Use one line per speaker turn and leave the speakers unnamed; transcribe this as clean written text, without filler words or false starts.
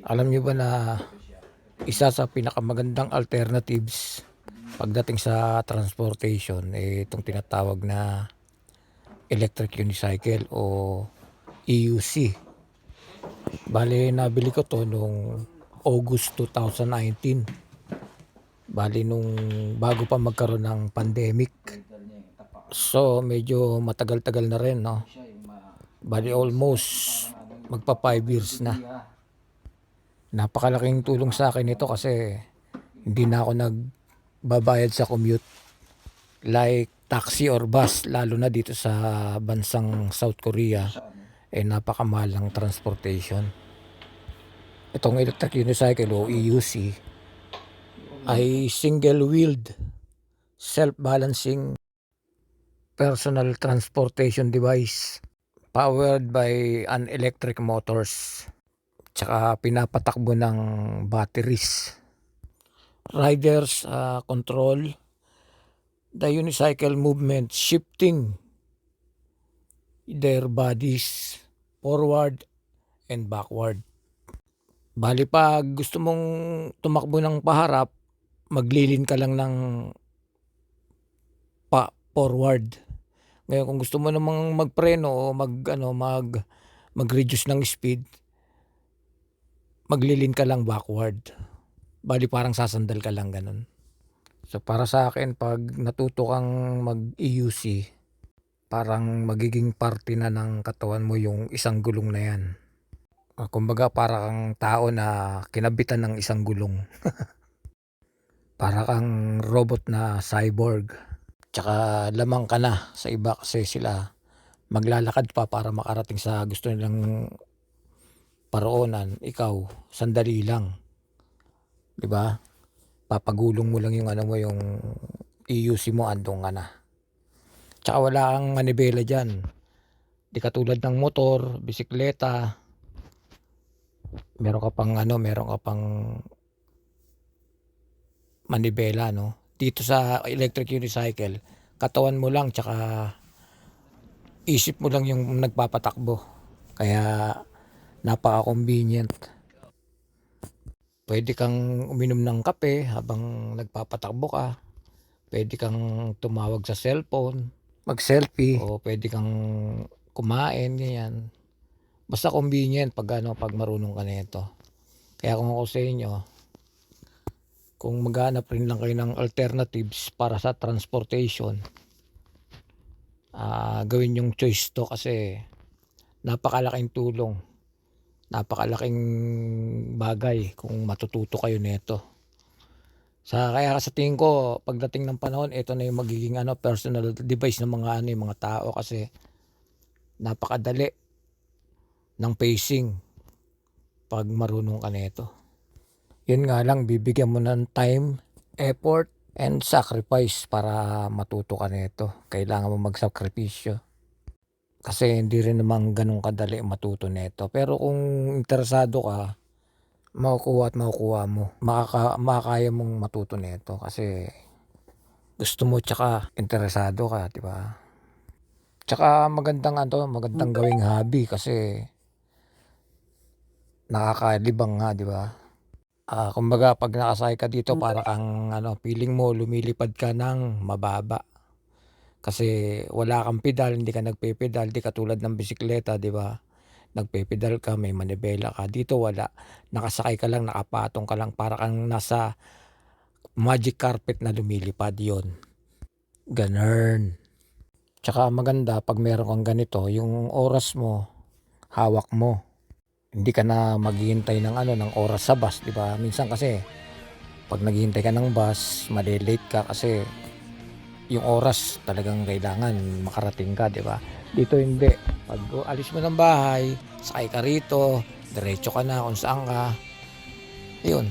Alam niyo ba na isa sa pinakamagandang alternatives pagdating sa transportation itong tinatawag na electric unicycle o EUC. Bale, nabili ko to noong August 2019. Bale, nung bago pa magkaroon ng pandemic. So, medyo matagal-tagal na rin, no? Bale, almost magpa 5 years na. Napakalaking tulong sa akin ito kasi hindi na ako nagbabayad sa commute like taxi or bus, lalo na dito sa bansang South Korea. Napakamahal ng transportation. Itong electric unicycle o EUC ay single-wheeled self-balancing personal transportation device powered by an electric motors, tsaka pinapatakbo ng batteries. Riders control the unicycle movement, shifting their bodies forward and backward. Bali, pag gusto mong tumakbo ng paharap, maglilin ka lang ng forward. Ngayon, kung gusto mo namang magpreno o mag-reduce ng speed, maglilin ka lang backward. Bali, parang sasandal ka lang ganun. So, para sa akin, pag natuto kang mag-EUC, parang magiging parte na ng katawan mo yung isang gulong na yan. Kumbaga, para kang tao na kinabitan ng isang gulong. Para kang robot na cyborg. Tsaka lamang ka na sa iba kasi sila maglalakad pa para makarating sa gusto nilang paroonan. Ikaw, sandali lang. 'Di ba? Papagulong mo lang yung yung EUC mo, andong ka na. Tsaka wala kang manibela dyan. Di katulad ng motor, bisikleta. Meron ka pang manibela, no? Dito sa electric unicycle, katawan mo lang tsaka isip mo lang yung nagpapatakbo. Kaya napaka-convenient. Pwede kang uminom ng kape habang nagpapatakbo ka. Pwede kang tumawag sa cellphone, mag-selfie, o pwede kang kumain, ganyan. Basta convenient pag marunong ka nito. Kaya kung ako sa inyo, kung maghanap rin lang kayo ng alternatives para sa transportation, gawin yung choice to kasi napakalaking tulong. Napakalaking bagay kung matututo kayo nito. Kaya sa tingin ko, pagdating ng panahon, ito na yung magiging personal device ng mga tao kasi napakadali ng pacing pag marunong ka nito. Yun nga lang, bibigyan mo ng time, effort, and sacrifice para matuto ka nito. Kailangan mo magsakripisyo. Kasi hindi rin naman ganun kadali matuto nito. Pero kung interesado ka, makukuha mo. Makakaya mong matuto nito kasi gusto mo tsaka interesado ka, di ba? Tsaka magandang gawing hobby kasi nakakalibang nga, di ba? Kumbaga pag nakasakay ka dito, para kang feeling mo lumilipad ka ng mababa. Kasi wala kang pedal, hindi ka nagpe-pedal, di katulad ng bisikleta, di ba? Nagpe-pedal ka, may manibela ka. Dito wala. Nakasakay ka lang, nakapatong ka lang, para kang nasa magic carpet na lumilipad, yon. Ganun. Tsaka maganda pag meron kang ganito, yung oras mo, hawak mo. Hindi ka na maghihintay ng oras sa bus, di ba? Minsan kasi pag naghihintay ka ng bus, malilate ka kasi yung oras talagang kailangan makarating ka, di ba? Dito hindi. Pag alis mo ng bahay, sakay ka rito, diretso ka na kung saan ka. Yun.